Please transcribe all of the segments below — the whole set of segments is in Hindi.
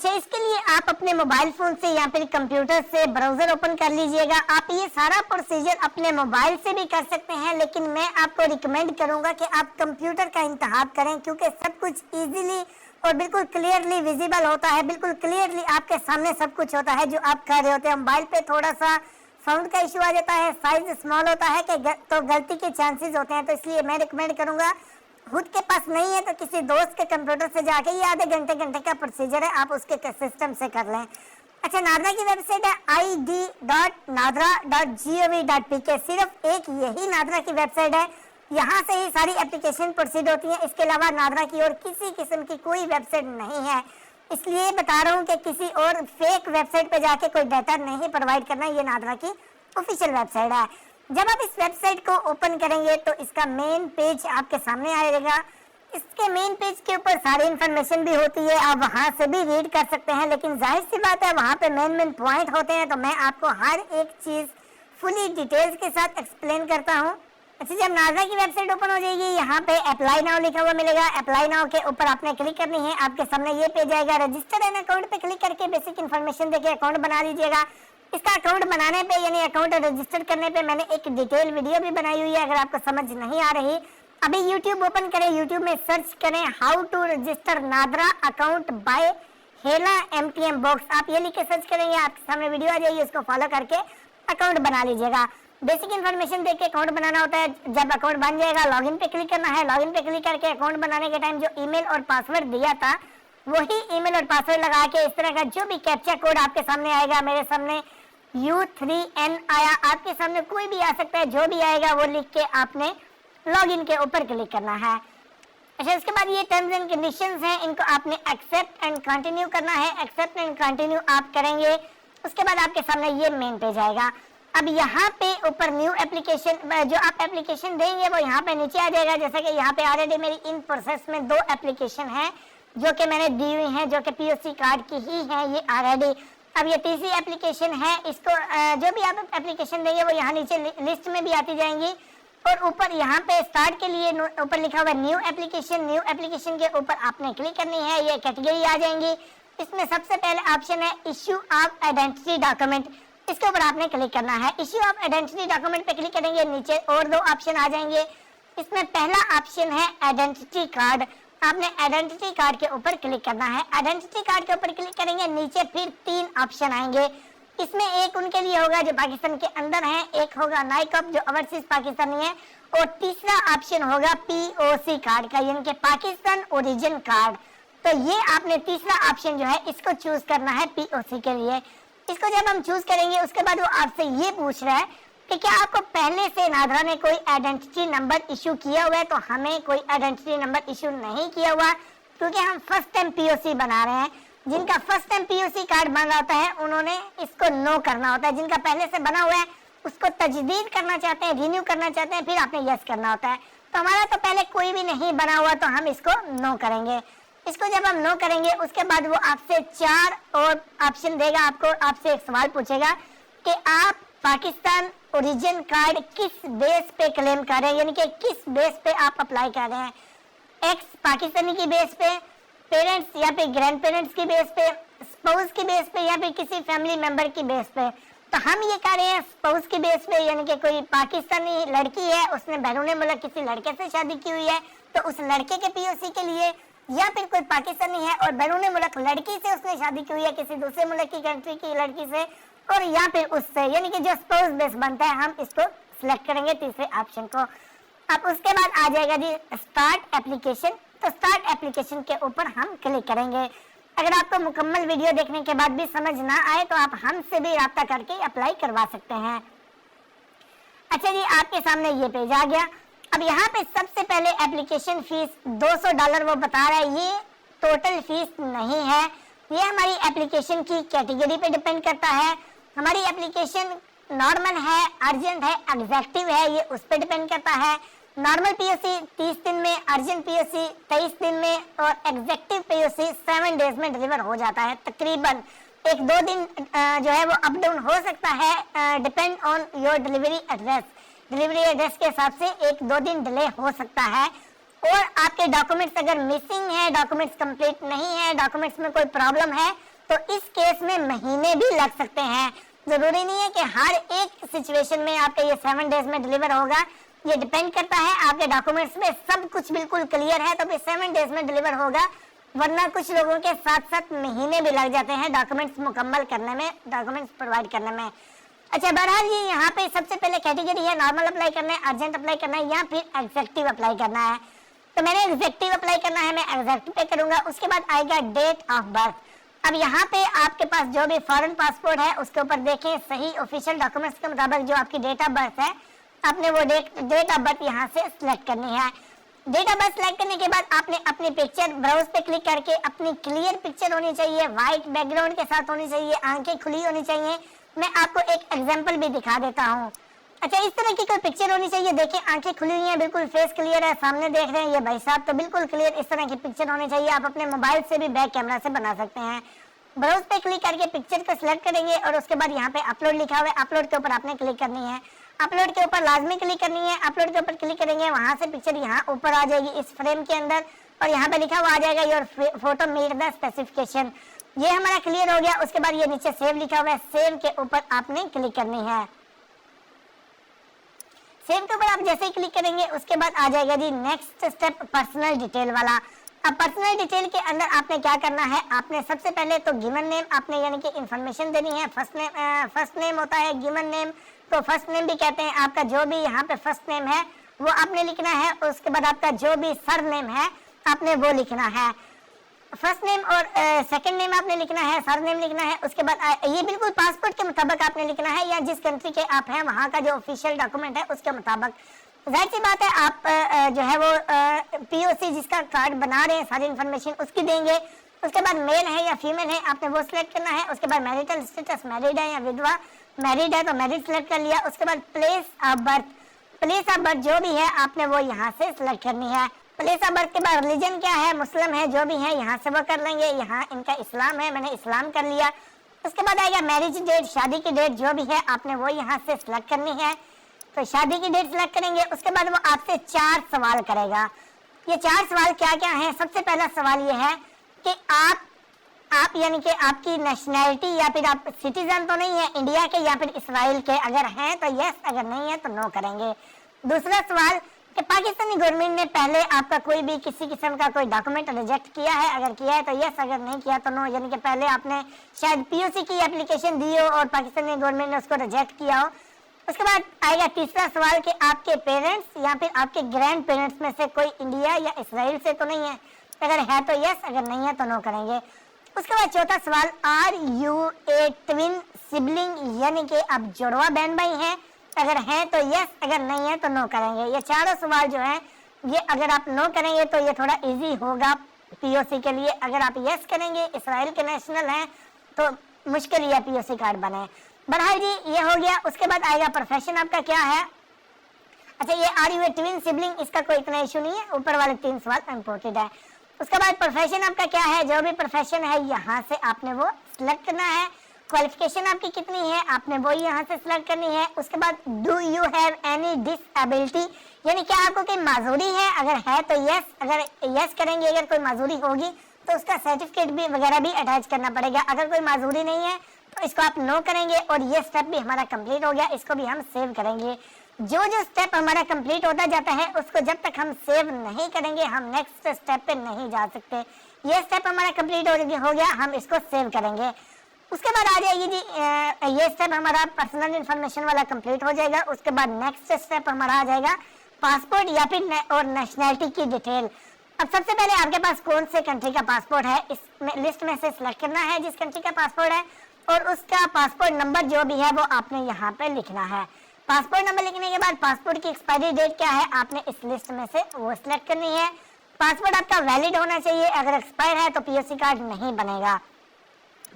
अच्छा, इसके लिए आप अपने मोबाइल फोन से या फिर कंप्यूटर से ब्राउजर ओपन कर लीजिएगा। आप ये सारा प्रोसीजर अपने मोबाइल से भी कर सकते हैं, लेकिन मैं आपको रिकमेंड करूंगा कि आप कंप्यूटर का इंतखाब करें, क्योंकि सब कुछ इजीली और बिल्कुल क्लियरली विजिबल होता है, बिल्कुल क्लियरली आपके सामने सब कुछ होता है जो आप कर रहे होते हैं। मोबाइल पे थोड़ा सा साउंड का इशू आ जाता है, साइज स्मॉल होता है तो गलती के चांसेस होते हैं। तो इसलिए मैं रिकमेंड करूंगा, खुद के पास नहीं है तो किसी दोस्त के कंप्यूटर से जाके, ये आधे घंटे का प्रोसीजर है, आप उसके सिस्टम से कर लें। अच्छा, नादरा की वेबसाइट है id.nadra.gov.pk। सिर्फ एक यही नादरा की वेबसाइट है, यहाँ से ही सारी एप्लीकेशन प्रोसीड होती है। इसके अलावा नादरा की और किसी किस्म की कोई वेबसाइट नहीं है, इसलिए बता रहा हूँ कि किसी और फेक वेबसाइट पे जाके कोई डाटा नहीं प्रोवाइड करना। ये नादरा की ऑफिशियल वेबसाइट है। जब आप इस वेबसाइट को ओपन करेंगे तो इसका मेन पेज आपके सामने आएगा। इसके मेन पेज के ऊपर सारी इन्फॉर्मेशन भी होती है, आप वहां से भी रीड कर सकते हैं, लेकिन जाहिर सी बात है वहां पे मेन पॉइंट होते हैं, तो मैं आपको हर एक चीज फुली डिटेल्स के साथ एक्सप्लेन करता हूँ। अच्छा, जब नादरा की वेबसाइट ओपन हो जाएगी, यहाँ पे अप्लाई नाउ लिखा हुआ मिलेगा। अप्लाई नाउ के ऊपर आपने क्लिक करनी है, आपके सामने ये पेज आएगा। रजिस्टर एन अकाउंट पे क्लिक करके बेसिक इन्फॉर्मेशन देके अकाउंट बना लीजिएगा। इसका अकाउंट बनाने पे यानी अकाउंट रजिस्टर करने पे मैंने एक डिटेल वीडियो भी बनाई हुई है, अगर आपको समझ नहीं आ रही। अभी YouTube ओपन करें, YouTube में सर्च करें how to register NADRA account by हेला MTM बॉक्स। आप ये लिख के सर्च करेंगे, आपके सामने वीडियो आ जाएगी, उसको फॉलो करके अकाउंट बना लीजिएगा। बेसिक इन्फॉर्मेशन देके अकाउंट बनाना होता है। जब अकाउंट बन जाएगा, लॉगिन पे क्लिक करना है। लॉगिन पे क्लिक करके अकाउंट बनाने के टाइम जो ईमेल और पासवर्ड दिया था, वही ईमेल और पासवर्ड लगा के इस तरह का जो भी कैप्चा कोड आपके सामने आएगा, मेरे सामने U3N आया, आपके सामने कोई भी आ सकता है, जो भी आएगा वो लिख के आपने लॉगिन के ऊपर क्लिक करना है। अच्छा, उसके बाद ये टर्म्स एंड कंडीशंस हैं, इनको आपने एक्सेप्ट एंड कंटिन्यू करना है। एक्सेप्ट एंड कंटिन्यू आप करेंगे, उसके बाद आपके सामने ये मेन पेज आएगा। अब यहाँ पे ऊपर न्यू एप्लीकेशन, जो आप एप्लीकेशन देंगे वो यहाँ पे नीचे आ जाएगा। जैसे कि यहाँ पे ऑलरेडी मेरी इन प्रोसेस में 2 एप्लीकेशन है जो कि मैंने दी हुई हैं, जो कि POC कार्ड की ही है ये ऑलरेडी। अब ये तीसरी एप्लीकेशन है, इसको जो भी आप एप्लीकेशन देंगे वो यहाँ नीचे लिस्ट में भी आती जाएंगी। और ऊपर यहाँ पे स्टार्ट के लिए ऊपर लिखा हुआ न्यू एप्लीकेशन। न्यू एप्लीकेशन के ऊपर आपने क्लिक करनी है, ये कैटेगरी आ जाएंगी। इसमें सबसे पहले ऑप्शन है इश्यू ऑफ आइडेंटिटी डॉक्यूमेंट, इसके ऊपर आपने क्लिक करना है। इश्यू ऑफ आइडेंटिटी डॉक्यूमेंट पे क्लिक करेंगे, नीचे और 2 ऑप्शन आ जाएंगे। इसमें पहला ऑप्शन है आइडेंटिटी कार्ड, आपने आइडेंटिटी कार्ड के ऊपर क्लिक करना है। आइडेंटिटी कार्ड के ऊपर क्लिक करेंगे, नीचे फिर 3 ऑप्शन आएंगे। इसमें एक उनके लिए होगा जो पाकिस्तान के अंदर है, एक होगा नाइकअप जो ओवरसीज पाकिस्तानी है, और तीसरा ऑप्शन होगा POC कार्ड का, यानी कि पाकिस्तान ओरिजिन कार्ड। तो ये आपने तीसरा ऑप्शन जो है इसको चूज करना है POC के लिए। इसको जब हम चूज करेंगे उसके बाद वो आपसे ये पूछ रहा है कि क्या आपको पहले से नादरा ने कोई आइडेंटिटी नंबर इशू किया हुआ है। तो हमें कोई आइडेंटिटी नंबर इशू नहीं किया हुआ, क्योंकि हम फर्स्ट टाइम POC बना रहे हैं। जिनका फर्स्ट टाइम POC कार्ड बना होता है उन्होंने इसको नो करना होता है। जिनका पहले से बना हुआ है उसको तजदीद करना चाहते हैं, रिन्यू करना चाहते हैं, फिर आपने यस करना होता है। तो हमारा तो पहले कोई भी नहीं बना हुआ, तो हम इसको नो करेंगे। इसको जब हम नो करेंगे उसके बाद वो आपसे 4 और ऑप्शन देगा, आपसे एक सवाल पूछेगा कि आप पाकिस्तान ओरिजिन कार्ड किस बेस पे क्लेम कर रहे हैं, यानी कि किस बेस पे आप अप्लाई कर रहे हैं। एक्स पाकिस्तानी की बेस पे, पेरेंट्स या फिर ग्रैंड पेरेंट्स की बेस पे, स्पाउस की बेस पे, या फिर किसी फैमिली मेंबर की बेस पे। तो हम ये कह रहे हैं स्पाउस की बेस पे, यानी कि कोई पाकिस्तानी लड़की है, उसने बैरून मुल्क किसी लड़के से शादी की हुई है, तो उस लड़के के POC के लिए, या फिर कोई पाकिस्तानी है और बैरून मुल्क लड़की से उसने शादी की हुई है किसी दूसरे मुल्क की कंट्री की लड़की से, और या फिर उससे, यानी कि जो स्पाउस बेस बनता है, हम इसको सिलेक्ट करेंगे तीसरे ऑप्शन को। अब उसके बाद आ जाएगा जी स्टार्ट एप्लीकेशन। तो स्टार्ट एप्लीकेशन के ऊपर हम क्लिक करेंगे। अगर आपको मुकम्मल वीडियो देखने के बाद भी समझ ना आए तो आप हमसे भी राब्ता करके अप्लाई करवा सकते हैं। अच्छा जी, आपके सामने ये पेज आ गया। अब यहाँ पे सबसे पहले एप्लीकेशन फीस $200 वो बता रहा है, ये टोटल फीस नहीं है, ये हमारी एप्लीकेशन की कैटेगरी पे डिपेंड करता है। हमारी एप्लीकेशन नॉर्मल है, अर्जेंट है, एग्जेक्टिव है, ये उस पर डिपेंड करता है। नॉर्मल POC 30 दिन में, अर्जेंट POC 23 दिन में, और एग्जेक्टिव POC 7 डेज में डिलीवर हो जाता है। तकरीबन 1-2 दिन जो है वो अप डाउन हो सकता है, depend on your delivery address. Delivery address के हिसाब से 1-2 दिन डिले हो सकता है। और आपके डॉक्यूमेंट्स अगर मिसिंग है, डॉक्यूमेंट्स कंप्लीट नहीं है, डॉक्यूमेंट्स में कोई प्रॉब्लम है, तो इस केस में महीने भी लग सकते हैं। जरूरी नहीं है कि हर एक सिचुएशन में आपका ये 7 डेज में डिलीवर होगा, ये डिपेंड करता है आपके डॉक्यूमेंट्स में सब कुछ बिल्कुल क्लियर है तो भी 7 डेज में डिलीवर होगा, वरना कुछ लोगों के 7-7 महीने भी लग जाते हैं डॉक्यूमेंट्स मुकम्मल करने में, डॉक्यूमेंट्स प्रोवाइड करने में। अच्छा, बहरहाल ये यहाँ पे सबसे पहले कैटेगरी है नॉर्मल अप्लाई करना है, अर्जेंट अप्लाई करना है या फिर एग्जेक्टिव अप्लाई करना है। तो मैंने एग्जेक्टिव अप्लाई करना है, मैं एग्जेक्टिव पे करूंगा। उसके बाद आएगा डेट ऑफ बर्थ। अब यहाँ पे आपके पास जो भी फॉरेन पासपोर्ट है उसके ऊपर देखें सही ऑफिशियल डॉक्यूमेंट्स के मुताबिक जो आपकी डेट ऑफ बर्थ है, आपने वो डेट ऑफ बर्थ यहाँ से सिलेक्ट करनी है। डेट ऑफ बर्थ सिलेक्ट करने के बाद आपने अपनी पिक्चर ब्राउज पे क्लिक करके अपनी क्लियर पिक्चर होनी चाहिए, व्हाइट बैकग्राउंड के साथ होनी चाहिए, आंखें खुली होनी चाहिए। मैं आपको एक एग्जांपल भी दिखा देता हूँ। अच्छा, इस तरह की कोई पिक्चर होनी चाहिए। देखिए आंखें खुली हुई हैं, बिल्कुल फेस क्लियर है, सामने देख रहे हैं ये भाई साहब, तो बिल्कुल क्लियर इस तरह की पिक्चर होनी चाहिए। आप अपने मोबाइल से भी बैक कैमरा से बना सकते हैं। ब्राउज पे क्लिक करके पिक्चर को सिलेक्ट करेंगे और उसके बाद यहाँ पे अपलोड लिखा हुआ है, अपलोड के ऊपर आपने क्लिक करनी है। अपलोड के ऊपर लाजमी क्लिक करनी है। अपलोड के ऊपर क्लिक करेंगे, वहां से पिक्चर यहाँ ऊपर आ जाएगी इस फ्रेम के अंदर और यहाँ पे लिखा हुआ आ जाएगा your photo meet the specification. ये हमारा क्लियर हो गया। उसके बाद ये नीचे सेव लिखा हुआ है, सेव के ऊपर आपने क्लिक करनी है। सेव के ऊपर आप जैसे ही क्लिक करेंगे उसके बाद आ जाएगा जी नेक्स्ट स्टेप पर्सनल डिटेल वाला। अब पर्सनल डिटेल के अंदर आपने क्या करना है, आपने सबसे पहले तो गिवन नेम आपने यानी कि इंफॉर्मेशन देनी है। फर्स्ट नेम होता है गिवन नेम, तो फर्स्ट नेम भी कहते हैं। आपका जो भी यहाँ पे फर्स्ट नेम है वो आपने लिखना है। उसके बाद आपका जो भी सर नेम है आपने वो लिखना है। फर्स्ट नेम और सेकंड नेम आपने लिखना है, सर नेम लिखना है। उसके बाद ये बिल्कुल पासपोर्ट के मुताबिक आपने लिखना है या जिस कंट्री के आप हैं वहाँ का जो ऑफिशियल डॉक्यूमेंट है उसके मुताबिक। जाहिर सी बात है आप जो है वो पीओसी जिसका कार्ड बना रहे हैं सारी इन्फॉर्मेशन उसकी देंगे। उसके बाद मेल है या फीमेल है आपने वो सिलेक्ट करना है। उसके बाद मैरिटल स्टेटस मैरिड है या विधवा, मैरिड है तो मैरिड सिलेक्ट कर लिया। उसके बाद place of birth, place of birth जो भी है आपने वो यहाँ से सिलेक्ट करनी है। प्लेस ऑफ बर्थ के बाद रिलीजन क्या है, मुस्लिम है जो भी है यहाँ से वो कर लेंगे। यहाँ इनका इस्लाम है, मैंने इस्लाम कर लिया। उसके बाद आएगा मैरिज डेट, शादी की डेट जो भी है आपने वो यहाँ से सिलेक्ट करनी है। तो शादी की डेट सिलेक्ट करेंगे। उसके बाद वो आपसे 4 सवाल करेगा। ये 4 सवाल क्या क्या हैं? सबसे पहला सवाल ये है कि आप यानी कि आपकी नेशनैलिटी या फिर आप सिटीजन तो नहीं है इंडिया के या फिर इसराइल के, अगर हैं तो यस, अगर नहीं है तो नो करेंगे। दूसरा सवाल कि पाकिस्तानी गवर्नमेंट ने पहले आपका कोई भी किसी किस्म का कोई डॉक्यूमेंट रिजेक्ट किया है, अगर किया है तो यस, अगर नहीं किया तो नो, यानी कि पहले आपने शायद पीओसी की एप्लीकेशन दी हो और पाकिस्तानी गवर्नमेंट ने उसको रिजेक्ट किया हो। उसके बाद आएगा तीसरा सवाल कि आपके पेरेंट्स या फिर आपके ग्रैंड पेरेंट्स में से कोई इंडिया या इसराइल से तो नहीं है, अगर है तो यस, अगर नहीं है तो नो करेंगे। उसके बाद चौथा सवाल, are you a twin sibling, यानी कि आप जुड़वा बहन भाई हैं, अगर हैं तो यस, अगर नहीं है तो नो करेंगे। ये चारों सवाल जो हैं ये अगर आप नो करेंगे तो ये थोड़ा इजी होगा पीओसी के लिए। अगर आप यस करेंगे, इसराइल के नेशनल हैं, तो मुश्किल ही है पीओसी कार्ड बने। बहरहाल जी ये हो गया। उसके बाद आएगा प्रोफेशन आपका क्या है। अच्छा, ये are you a twin sibling, इसका कोई इतना इशू नहीं है, ऊपर वाले 3 सवाल इम्पोर्टेंट है। उसके बाद प्रोफेशन आपका क्या है, जो भी प्रोफेशन है यहाँ से आपने वो सिलेक्ट करना है। क्वालिफिकेशन आपकी कितनी है आपने वो यहाँ से सिलेक्ट करनी है। उसके बाद do you have any disability, यानी क्या आपको कोई माजूरी है, अगर है तो यस, अगर यस करेंगे, अगर कोई माजूरी होगी तो उसका सर्टिफिकेट भी वगैरह भी अटैच करना पड़ेगा। अगर कोई माजूरी नहीं है तो इसको आप नो करेंगे और ये स्टेप भी हमारा कंप्लीट हो गया, इसको भी हम सेव करेंगे। जो जो स्टेप हमारा कंप्लीट होता जाता है उसको जब तक हम सेव नहीं करेंगे हम नेक्स्ट स्टेप पे नहीं जा सकते। ये स्टेप हमारा कंप्लीट हो गया, हम इसको सेव करेंगे। उसके बाद आ जाएगी जी ये स्टेप हमारा पर्सनल इन्फॉर्मेशन वाला कंप्लीट हो जाएगा। उसके बाद नेक्स्ट स्टेप हमारा आ जाएगा पासपोर्ट या फिर और नेशनैलिटी की डिटेल। अब सबसे पहले आपके पास कौन से कंट्री का पासपोर्ट है, इस लिस्ट में से सिलेक्ट करना है जिस कंट्री का पासपोर्ट है और उसका पासपोर्ट नंबर जो भी है वो आपने यहाँ पे लिखना है। पासपोर्ट नंबर लिखने के बाद पासपोर्ट की एक्सपायरी डेट क्या है आपने इस लिस्ट में से वो सिलेक्ट करनी है। पासपोर्ट आपका वैलिड होना चाहिए, अगर एक्सपायर है तो पीओसी कार्ड नहीं बनेगा।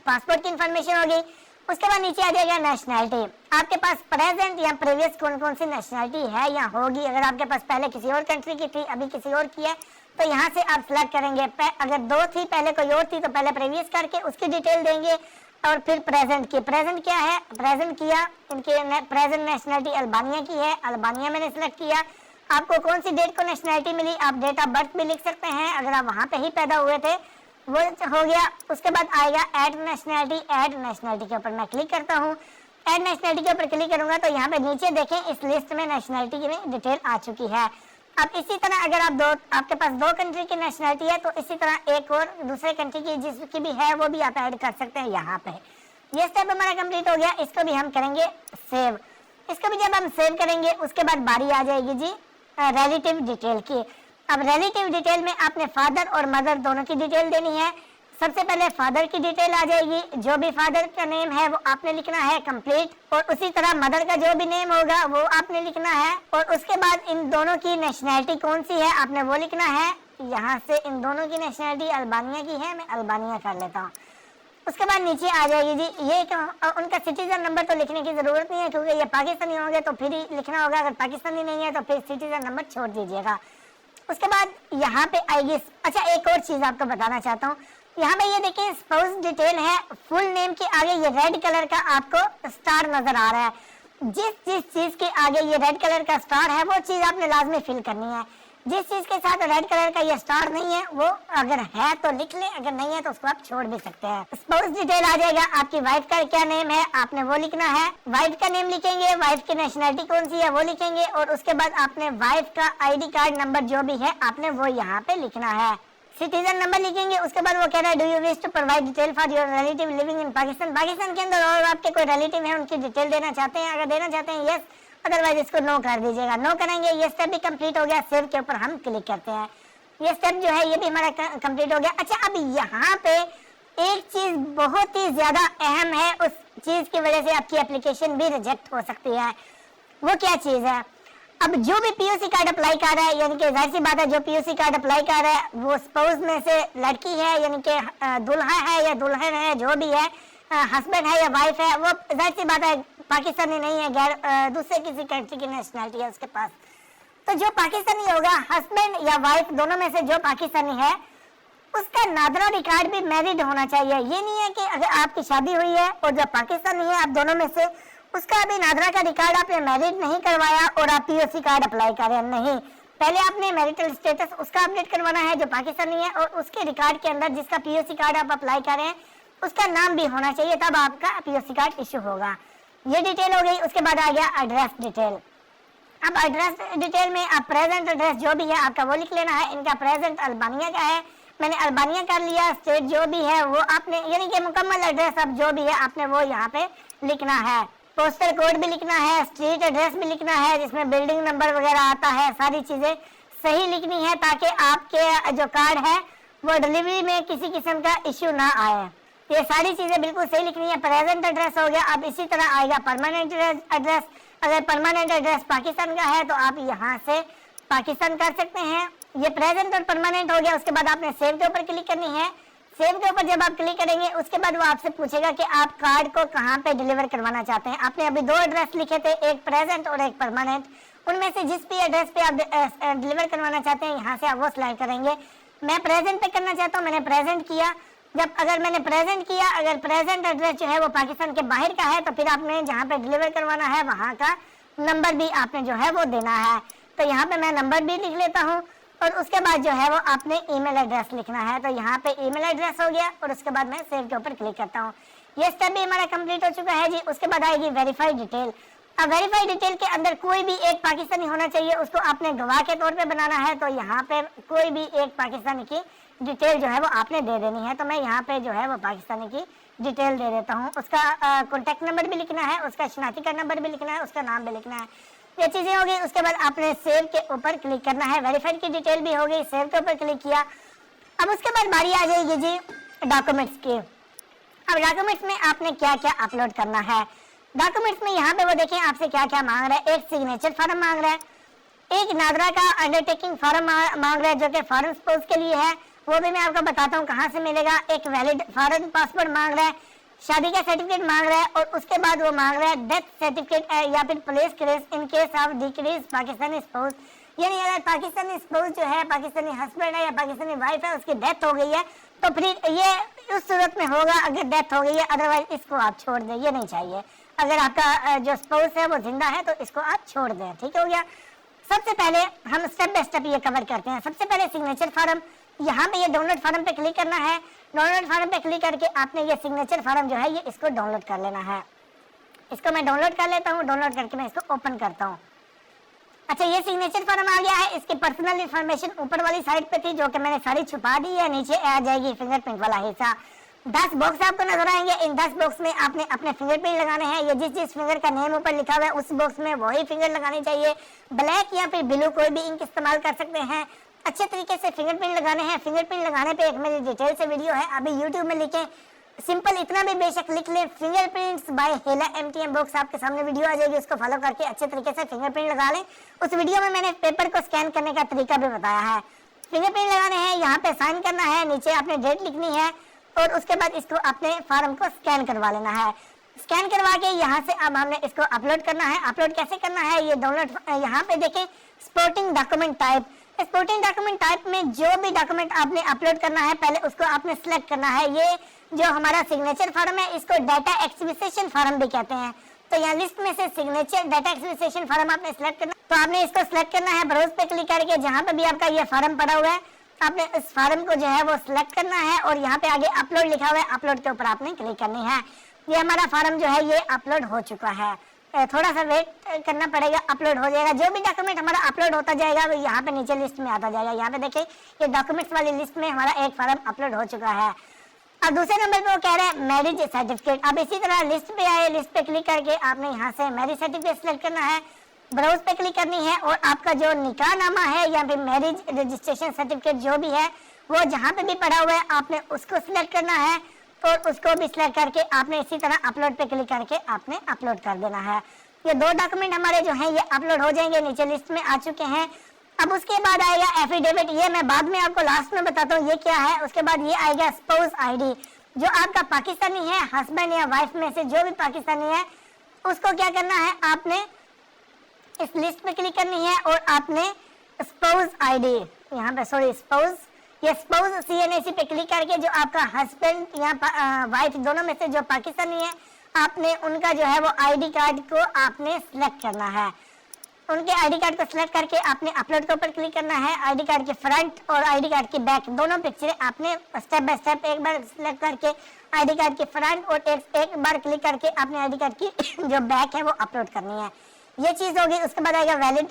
पासपोर्ट की इंफॉर्मेशन होगी। उसके बाद नीचे आ जाएगा नेशनैलिटी, आपके पास प्रेजेंट या प्रीवियस कौन कौन सी नेशनैलिटी है या होगी। अगर आपके पास पहले किसी और कंट्री की थी अभी किसी और की है तो यहाँ से आप सिलेक्ट करेंगे। अगर 2 थी पहले कोई और थी तो पहले प्रीवियस करके उसकी डिटेल देंगे और फिर प्रेजेंट की। प्रेजेंट क्या है, प्रेजेंट किया, इनके प्रेजेंट नेशनैलिटी अल्बानिया की है, अल्बानिया मैंने सिलेक्ट किया। आपको कौन सी डेट को नेशनैलिटी मिली, आप डेट ऑफ बर्थ भी लिख सकते हैं अगर आप वहाँ पे ही पैदा हुए थे, वो हो गया। उसके बाद आएगा ऐड नेशनैलिटी। ऐड नेशनैलिटी के ऊपर मैं क्लिक करता हूँ। ऐड नेशनैलिटी के ऊपर क्लिक करूंगा तो यहाँ पे नीचे देखें इस लिस्ट में नेशनैलिटी की डिटेल आ चुकी है। अब इसी तरह अगर आपके पास 2 कंट्री की नेशनैलिटी है तो इसी तरह एक और दूसरे कंट्री की जिसकी भी है वो भी आप ऐड कर सकते हैं यहाँ पे। ये स्टेप हमारा कंप्लीट हो गया। इसको भी हम करेंगे सेव। इसको भी जब हम सेव करेंगे उसके बाद बारी आ जाएगी जी रिलेटिव डिटेल की। अब रिलेटिव डिटेल में आपने फादर और मदर दोनों की डिटेल देनी है। सबसे पहले फादर की डिटेल आ जाएगी, जो भी फादर का नेम है वो आपने लिखना है कंप्लीट, और उसी तरह मदर का जो भी नेम होगा वो आपने लिखना है। और उसके बाद इन दोनों की नेशनैलिटी कौन सी है आपने वो लिखना है। यहाँ से इन दोनों की नेशनैलिटी अल्बानिया की है, मैं अल्बानिया कर लेता हूँ। उसके बाद नीचे आ जाएगी जी ये उनका सिटीजन नंबर तो लिखने की जरूरत नहीं है क्योंकि ये पाकिस्तानी होंगे तो फिर ही लिखना होगा, अगर पाकिस्तानी नहीं है तो फिर सिटीजन नंबर छोड़ दीजिएगा। उसके बाद यहाँ पे आएगी, अच्छा एक और चीज आपको बताना चाहता हूँ, यहाँ पे ये देखिए स्पाउस डिटेल है, फुल नेम के आगे ये रेड कलर का आपको स्टार नजर आ रहा है। जिस चीज के आगे ये रेड कलर का स्टार है वो चीज आपने लाजमी फिल करनी है। जिस चीज के साथ रेड कलर का ये स्टार नहीं है वो अगर है तो लिख ले, अगर नहीं है तो उसको आप छोड़ भी सकते हैं। स्पाउस डिटेल आ जाएगा, आपकी वाइफ का क्या नेम है आपने वो लिखना है। वाइफ का नेम लिखेंगे, वाइफ की नेशनैलिटी कौन सी है वो लिखेंगे, और उसके बाद आपने वाइफ का ID कार्ड नंबर जो भी है आपने वो यहाँ पे लिखना है। सिटीजन नंबर लिखेंगे। उसके बाद वो कह रहा है do you wish to provide detail for your relative living in Pakistan. Pakistan के अंदर और आपके कोई रिलेटिव है उनकी डिटेल देना चाहते हैं, अगर देना चाहते हैं यस, अदरवाइज इसको नो कर दीजिएगा। नो करेंगे, ये स्टेप भी कंप्लीट हो गया। सेव के ऊपर हम क्लिक करते हैं। ये स्टेप जो है ये भी हमारा कंप्लीट हो गया। अच्छा अब यहाँ पे एक चीज बहुत ही ज्यादा अहम है, उस चीज की वजह से आपकी एप्लीकेशन भी रिजेक्ट हो सकती है। वो क्या चीज है, अब जो भी POC कार्ड अप्लाई कर रहा है, यानी कि जाहिर सी बात है जो POC कार्ड अप्लाई कर रहा है वो स्पाउस में से लड़की है, यानी कि दुल्हा है या दुल्हन है, जो भी है, हस्बैंड है या वाइफ है, वो जाहिर सी बात है पाकिस्तानी नहीं है, गैर दूसरे किसी कंट्री की नेशनैलिटी है उसके पास। तो जो पाकिस्तानी होगा, हस्बैंड या वाइफ दोनों में से जो पाकिस्तानी है उसका नादरा रिकॉर्ड भी मैरिड होना चाहिए। ये नहीं है कि अगर आपकी शादी हुई है और जो पाकिस्तानी है आप दोनों में से उसका अभी नादरा का रिकॉर्ड आपने मैरिड नहीं करवाया और आप POC कार्ड अप्लाई करें, नहीं, पहले आपने मैरिटल स्टेटस उसका अपडेट करवाना है जो पाकिस्तानी है, और उसके रिकॉर्ड के अंदर जिसका POC कार्ड आप अप्लाई करें उसका नाम भी होना चाहिए, तब आपका POC कार्ड इश्यू होगा। ये डिटेल हो गई। उसके बाद आ गया एड्रेस डिटेल। अब एड्रेस डिटेल में आप प्रेजेंट एड्रेस जो भी है आपका वो लिख लेना है। इनका प्रेजेंट अल्बानिया का है, मैंने अल्बानिया कर लिया। स्टेट जो भी है वो आपने, यानी कि मुकम्मल एड्रेस अब जो भी है आपने वो यहाँ पे लिखना है। पोस्टल कोड भी लिखना है, स्ट्रीट एड्रेस भी लिखना है जिसमें बिल्डिंग नंबर वगैरह आता है, सारी चीजें सही लिखनी है ताकि आपके जो कार्ड है वो डिलीवरी में किसी किस्म का इश्यू ना आए। ये सारी चीजें बिल्कुल सही लिखनी है। प्रेजेंट एड्रेस हो गया। अब इसी तरह आएगा परमानेंट एड्रेस। अगर परमानेंट एड्रेस पाकिस्तान का है तो आप यहाँ से पाकिस्तान कर सकते हैं। ये प्रेजेंट और परमानेंट हो गया। उसके बाद आपने सेव के ऊपर क्लिक करनी है। सेव के ऊपर जब आप क्लिक करेंगे उसके बाद वो आपसे पूछेगा कि आप कार्ड को कहाँ पे डिलीवर करवाना चाहते हैं। आपने अभी 2 एड्रेस लिखे थे, एक प्रेजेंट और एक परमानेंट, उनमें से जिस भी एड्रेस पे आप डिलीवर करवाना चाहते हैं यहाँ से आप वो सिलेक्ट करेंगे। मैं प्रेजेंट पे करना चाहता हूँ, मैंने प्रेजेंट किया। जब अगर मैंने प्रेजेंट किया, अगर प्रेजेंट एड्रेस जो है वो पाकिस्तान के बाहर का है तो फिर आपने जहाँ पे डिलीवर करवाना है वहाँ का नंबर भी आपने जो है वो देना है। तो यहाँ पे मैं नंबर भी लिख लेता हूँ और उसके बाद जो है वो आपने ईमेल एड्रेस लिखना है। तो यहाँ पे ईमेल एड्रेस हो गया और उसके बाद मैं सेव के ऊपर क्लिक करता हूँ। ये स्टेप भी हमारा कंप्लीट हो चुका है जी। उसके बाद आएगी वेरीफाइड डिटेल। अब वेरीफाइड डिटेल के अंदर कोई भी एक पाकिस्तानी होना चाहिए, उसको आपने गवाह के तौर पे बनाना है। तो यहाँ पे कोई भी एक पाकिस्तानी की डिटेल जो है वो आपने दे देनी है। तो मैं यहाँ पे जो है वो पाकिस्तानी की डिटेल दे देता हूँ। उसका कॉन्टैक्ट नंबर भी लिखना है, उसका शनाख्ती कार्ड नंबर भी लिखना है, उसका नाम भी लिखना है। ये चीजें हो गई। उसके बाद आपने सेव के ऊपर क्लिक करना है। वेरीफाइड की डिटेल भी हो गई, सेव के ऊपर क्लिक किया। अब उसके बाद बारी आ जाएगी जी डॉक्यूमेंट्स की। अब डॉक्यूमेंट्स में आपने क्या क्या अपलोड करना है। डॉक्यूमेंट्स में यहाँ पे वो देखें आपसे क्या क्या मांग रहा है। एक सिग्नेचर फॉर्म मांग रहा है, एक नादरा का अंडरटेकिंग फॉर्म मांग रहा है जो कि फॉरेन स्पाउस के लिए है, वो भी मैं आपको बताता हूँ कहाँ से मिलेगा। एक वैलिड फॉरेन पासपोर्ट मांग रहा है, शादी का सर्टिफिकेट मांग रहा है, और उसके बाद वो मांग रहा है डेथ सर्टिफिकेट या फिर police case in case of decrease Pakistani spouse. यानी अगर पाकिस्तानी स्पाउस जो है, पाकिस्तानी हस्बैंड है या पाकिस्तानी वाइफ है, उसकी डेथ हो गई है तो फिर ये उस सूरत में होगा अगर डेथ हो गई है, अदरवाइज इसको आप छोड़ दें, ये नहीं चाहिए। अगर आपका जो स्पाउस है वो जिंदा है तो इसको आप छोड़ दें। ठीक हो गया। सबसे पहले हम स्टेप बाय स्टेप ये कवर करते हैं। सबसे पहले सिग्नेचर फॉर्म, यहाँ पे ये डाउनलोड फॉर्म पे क्लिक करना है। डाउनलोड फॉर्म पे क्लिक करके आपने ये सिग्नेचर फॉर्म जो है ये इसको डाउनलोड कर लेना है। इसको मैं डाउनलोड कर लेता हूँ। डाउनलोड करके मैं इसको ओपन करता हूँ। अच्छा, ये सिग्नेचर फॉर्म आ गया है। इसकी पर्सनल इंफॉर्मेशन ऊपर वाली साइड पे थी जो कि मैंने सारी छुपा दी है। नीचे आ जाएगी फिंगरप्रिंट वाला हिस्सा। 10 बॉक्स आपको नजर आएंगे। इन 10 बॉक्स में आपने अपने फिंगरप्रिंट लगाने हैं। ये जिस फिंगर का नेम ऊपर लिखा हुआ है उस बॉक्स में वही फिंगर लगानी चाहिए। ब्लैक या फिर ब्लू कोई भी इंक इस्तेमाल कर सकते हैं। अच्छे तरीके से फिंगरप्रिंट लगाने हैं। फिंगरप्रिंट लगाने पे एक मेरी डिटेल से वीडियो है, अभी यूट्यूब में लिखें, सिंपल इतना भी बेशक लिख ले, फिंगरप्रिंट्स बाय हेला MTM बॉक्स, आपके सामने वीडियो आ जाएगी। उसको फॉलो करके अच्छे तरीके से फिंगरप्रिंट लगा लें। उस वीडियो में मैंने पेपर को स्कैन करने का तरीका भी बताया है। फिंगरप्रिंट लगाने हैं, यहाँ पे साइन करना है, नीचे आपने डेट लिखनी है और उसके बाद इसको अपने फॉर्म को स्कैन करवा लेना है। स्कैन करवा के यहाँ से अब हमने इसको अपलोड करना है। अपलोड कैसे करना है ये डाउनलोड, यहाँ पे देखें supporting document type. Supporting document type में जो भी डॉक्यूमेंट आपने अपलोड करना है पहले उसको आपने सिलेक्ट करना है। ये जो हमारा सिग्नेचर फॉर्म है इसको डाटा एक्विजिशन फॉर्म भी कहते हैं। तो यहाँ लिस्ट में से सिग्नेचर डाटा एक्विजिशन फॉर्म आपने सिलेक्ट करना। तो आपने इसको सिलेक्ट करना है, ब्राउज पे क्लिक करके जहाँ पे भी आपका ये फॉर्म पड़ा हुआ है आपने इस फॉर्म को जो है वो सिलेक्ट करना है और यहाँ पे आगे अपलोड लिखा हुआ है, अपलोड के ऊपर आपने क्लिक करनी है। ये हमारा फॉर्म जो है ये अपलोड हो चुका है। थोड़ा सा वेट करना पड़ेगा, अपलोड हो जाएगा। जो भी डॉक्यूमेंट हमारा अपलोड होता जाएगा वो यहाँ पे नीचे लिस्ट में आता जाएगा। यहाँ पे देखिए ये डॉक्यूमेंट्स वाली लिस्ट में हमारा एक फॉर्म अपलोड हो चुका है। और दूसरे नंबर पे वो कह रहा है मैरिज सर्टिफिकेट। अब इसी तरह लिस्ट पे आए, लिस्ट पे क्लिक करके आपने यहाँ से मैरिज सर्टिफिकेट सिलेक्ट करना है, ब्राउज पे क्लिक करनी है और आपका जो निकाहनामा है या फिर मैरिज रजिस्ट्रेशन सर्टिफिकेट जो भी है वो जहाँ पे भी पड़ा हुआ है आपने उसको सिलेक्ट करना है और उसको भी सिलेक्ट करके आपने इसी तरह अपलोड पे क्लिक करके आपने अपलोड कर देना है। ये 2 डॉक्यूमेंट हमारे जो हैं ये अपलोड हो जाएंगे, नीचे लिस्ट में आ चुके हैं। अब उसके बाद आएगा एफिडेविट। ये मैं बाद में आपको लास्ट में बताता हूँ ये क्या है। उसके बाद ये आएगा स्पाउस ID। जो आपका पाकिस्तानी है, हस्बैंड या वाइफ में से जो भी पाकिस्तानी है उसको क्या करना है, आपने इस लिस्ट पे क्लिक करनी है और आपने स्पाउस ID यहाँ पे स्पाउस, ये स्पाउस CNAC पे क्लिक करके जो आपका हस्बैंड या वाइफ दोनों में से जो पाकिस्तानी है आपने उनका जो है वो ID कार्ड को आपने सिलेक्ट करना है। उनके ID कार्ड को सिलेक्ट करके आपने अपलोड के ऊपर क्लिक करना है। ID कार्ड के फ्रंट और ID कार्ड के बैक दोनों पिक्चरें आपने स्टेप बाय स्टेप एक बार सिलेक्ट करके ID कार्ड के फ्रंट और एक बार क्लिक करके आपने ID कार्ड की जो बैक है वो अपलोड करनी है। ये चीज़ होगी। उसके बाद आएगा वैलिड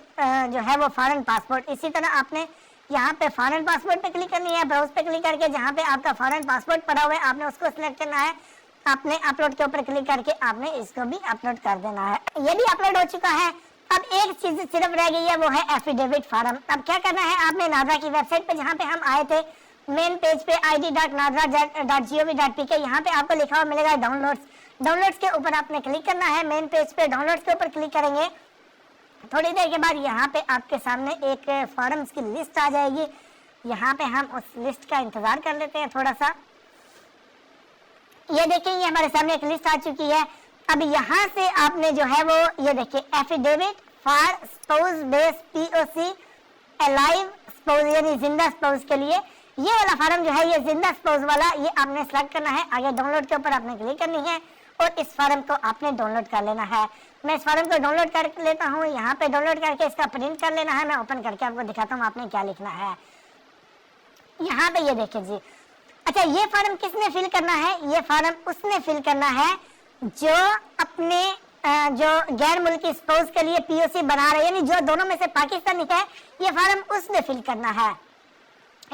जो है वो फॉरेन पासपोर्ट। इसी तरह आपने यहाँ पे फॉरेन पासपोर्ट पे क्लिक करनी है, ब्राउज पे क्लिक करके जहाँ पे आपका फॉरेन पासपोर्ट पड़ा हुआ है आपने उसको सिलेक्ट करना है। आपने अपलोड के ऊपर क्लिक करके आपने इसको भी अपलोड कर देना है। ये भी अपलोड हो चुका है। अब एक चीज सिर्फ रह गई है वो है एफिडेविट फॉर्म। अब क्या करना है, आपने नादरा की वेबसाइट पे जहाँ पे हम आए थे मेन पेज पे id.nadra.gov.pk यहाँ पे आपको लिखा हुआ मिलेगा डाउनलोड्स के ऊपर आपने क्लिक करना है। मेन पेज पे डाउनलोड्स के ऊपर क्लिक करेंगे, थोड़ी देर के बाद यहाँ पे आपके सामने एक फॉर्म्स की लिस्ट आ जाएगी। यहाँ पे हम उस लिस्ट का इंतजार कर लेते हैं थोड़ा सा। ये देखिए ये हमारे सामने एक लिस्ट आ चुकी है। अब यहाँ से आपने जो है वो ये देखिए affidavit for spouse base POC alive spouse यानी जिंदा स्पाउस के लिए ये वाला फॉर्म जो है ये जिंदा स्पाउस वाला ये आपने सेलेक्ट करना है। आगे डाउनलोड के ऊपर आपने क्लिक करनी है और इस फॉर्म को आपने डाउनलोड कर लेना है। मैं इस फॉर्म को डाउनलोड कर लेता हूँ। यहाँ पे डाउनलोड करके इसका प्रिंट कर लेना है। मैं ओपन करके आपको दिखाता हूँ आपने क्या लिखना है। यहाँ पे ये देखिए जी। अच्छा, ये फॉर्म किसने फिल करना है, ये फॉर्म उसने फिल करना है जो अपने जो गैर मुल्की स्पाउस के लिए POC बना रहे, यानी जो दोनों में से पाकिस्तानी है, ये फॉर्म उसने फिल करना है।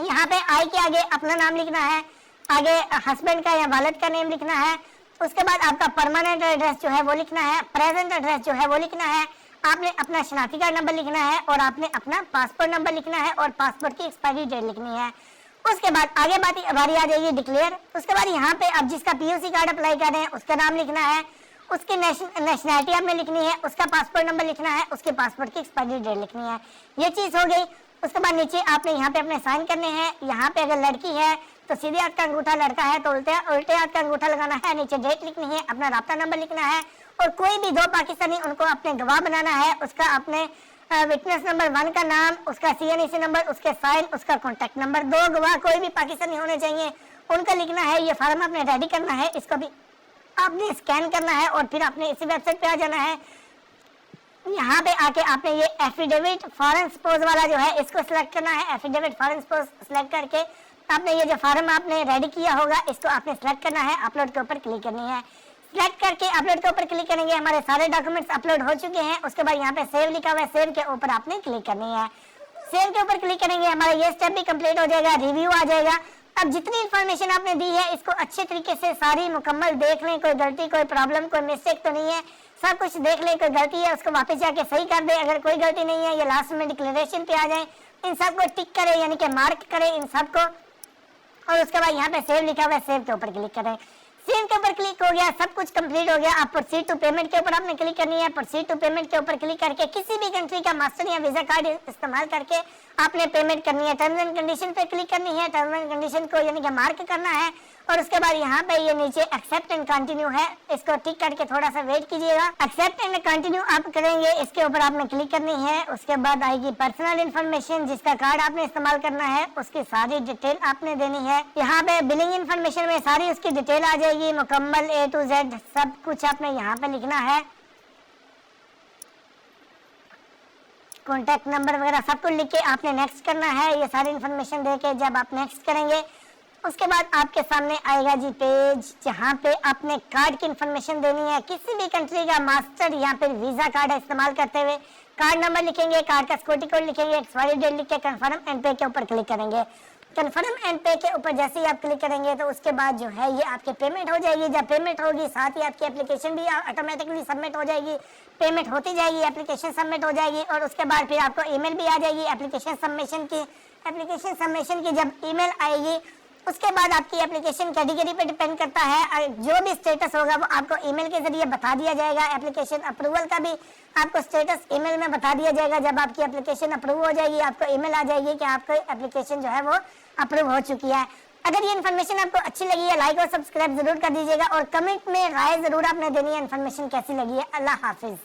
यहाँ पे आई के आगे अपना नाम लिखना है, आगे हस्बैंड का या वालिद का नेम लिखना है। उसके बाद आपका परमानेंट एड्रेस जो है वो लिखना है, प्रेजेंट एड्रेस जो है वो लिखना है। आपने अपना शनाख्ती कार्ड नंबर लिखना है और आपने अपना पासपोर्ट नंबर लिखना है और पासपोर्ट की एक्सपायरी डेट लिखनी है। उसके बाद आगे बारी आ जाएगी डिक्लेयर। उसके बाद यहाँ पे अब जिसका POC कार्ड अप्लाई कर रहे हैं उसका नाम लिखना है, उसकी नेशनैलिटी आपने लिखनी है, उसका पासपोर्ट नंबर लिखना है, उसके पासपोर्ट की एक्सपायरी डेट लिखनी है। ये चीज़ हो गई। उसके बाद नीचे आपने यहाँ पे अपने साइन करने हैं। यहाँ पे अगर लड़की है तो सीधे हाथ का अंगूठा, लड़का है तो उल्टे हाथ का अंगूठा लगाना है। नीचे डेट लिखनी है, अपना राब्ता नंबर लिखना है और कोई भी 2 पाकिस्तानी उनको अपने गवाह बनाना है। उसका अपने विटनेस नंबर 1 का नाम, उसका CNAC नंबर, उसके साइन, उसका कॉन्टैक्ट नंबर। 2 गवाह कोई भी पाकिस्तानी होने चाहिए, उनका लिखना है। ये फॉर्म आपने रेडी करना है, इसको भी आपने स्कैन करना है और फिर आपने इसी वेबसाइट पे आ जाना है। यहाँ पे आके आपने ये एफिडेविट फॉरेन सपोज वाला जो है इसको सिलेक्ट करना है। एफिडेविट फॉरेन सपोज सिलेक्ट करके आपने ये जो फॉर्म आपने रेडी किया होगा इसको आपने सिलेक्ट करना है, अपलोड के ऊपर क्लिक करनी है। सिलेक्ट करके अपलोड के ऊपर क्लिक करेंगे, हमारे सारे डॉक्यूमेंट्स अपलोड हो चुके हैं। उसके बाद यहाँ पे सेव लिखा हुआ है, सेव के ऊपर आपने क्लिक करनी है। सेव के ऊपर क्लिक करेंगे, हमारा ये स्टेप भी कंप्लीट हो जाएगा, रिव्यू आ जाएगा। अब जितनी इन्फॉर्मेशन आपने दी है इसको अच्छे तरीके से सारी मुकम्मल देख लें, कोई गलती, कोई प्रॉब्लम, कोई मिस्टेक तो नहीं है, सब कुछ देख लें। कोई गलती है उसको वापस जाके सही कर दे, अगर कोई गलती नहीं है ये लास्ट में डिक्लेरेशन पे आ जाए, इन सबको टिक करें यानी कि मार्क करें इन सबको। और उसके बाद यहाँ पे सेव लिखा हुआ है, सेव के ऊपर क्लिक करें। सेव के ऊपर क्लिक हो गया, सब कुछ कंप्लीट हो गया। आप प्रोसीड टू पेमेंट के ऊपर आपने क्लिक करनी है। प्रोसीड टू पेमेंट के ऊपर क्लिक करके किसी भी कंट्री का मास्टर या वीजा कार्ड इस्तेमाल करके आपने पेमेंट करनी है। टर्म्स एंड कंडीशन पे क्लिक करनी है, टर्म्स एंड कंडीशन को यानी कि मार्क करना है। और उसके बाद यहाँ पे ये नीचे एक्सेप्ट एंड कंटिन्यू है, इसको टिक करके थोड़ा सा वेट कीजिएगा। एक्सेप्ट एंड कंटिन्यू आप करेंगे, इसके ऊपर आपने क्लिक करनी है। उसके बाद आएगी पर्सनल इन्फॉर्मेशन, जिसका कार्ड आपने इस्तेमाल करना है उसकी सारी डिटेल आपने देनी है। यहाँ पे बिलिंग इन्फॉर्मेशन में सारी उसकी डिटेल आ जाएगी, मुकम्मल A to Z सब कुछ आपने यहाँ पे लिखना है। कॉन्टैक्ट नंबर वगैरह सब कुछ लिख के आपने नेक्स्ट करना है। ये सारी इन्फॉर्मेशन दे के जब आप नेक्स्ट करेंगे उसके बाद आपके सामने आएगा जी पेज, जहाँ पे आपने कार्ड की इन्फॉर्मेशन देनी है। किसी भी कंट्री का मास्टर या फिर वीजा कार्ड इस्तेमाल करते हुए कार्ड नंबर लिखेंगे, कार्ड का सिक्योरिटी कोड लिखेंगे, एक्सपायरी डेट लिख के कंफर्म एंड पे के ऊपर क्लिक करेंगे। कंफर्म एंड पे के ऊपर जैसे ही आप क्लिक करेंगे तो उसके बाद जो है ये आपकी पेमेंट हो जाएगी। जब पेमेंट होगी साथ ही आपकी एप्लीकेशन भी ऑटोमेटिकली सबमिट हो जाएगी। पेमेंट होती जाएगी, एप्लीकेशन सबमिट हो जाएगी और उसके बाद फिर आपको ईमेल भी आ जाएगी एप्लीकेशन सबमिशन की। एप्लीकेशन सबमिशन की जब ईमेल आएगी उसके बाद आपकी एप्लीकेशन कैटेगरी पे डिपेंड करता है, जो भी स्टेटस होगा वो आपको ईमेल के जरिए बता दिया जाएगा। एप्लीकेशन अप्रूवल का भी आपको स्टेटस ईमेल में बता दिया जाएगा। जब आपकी एप्लीकेशन अप्रूव हो जाएगी आपको ईमेल आ जाएगी कि आपकी एप्लीकेशन जो है वो अप्रूव हो चुकी है। अगर ये इन्फॉर्मेशन आपको अच्छी लगी है लाइक और सब्सक्राइब जरूर कर दीजिएगा और कमेंट में राय जरूर आपने देनी है इन्फॉर्मेशन कैसी लगी है। अल्लाह हाफिज।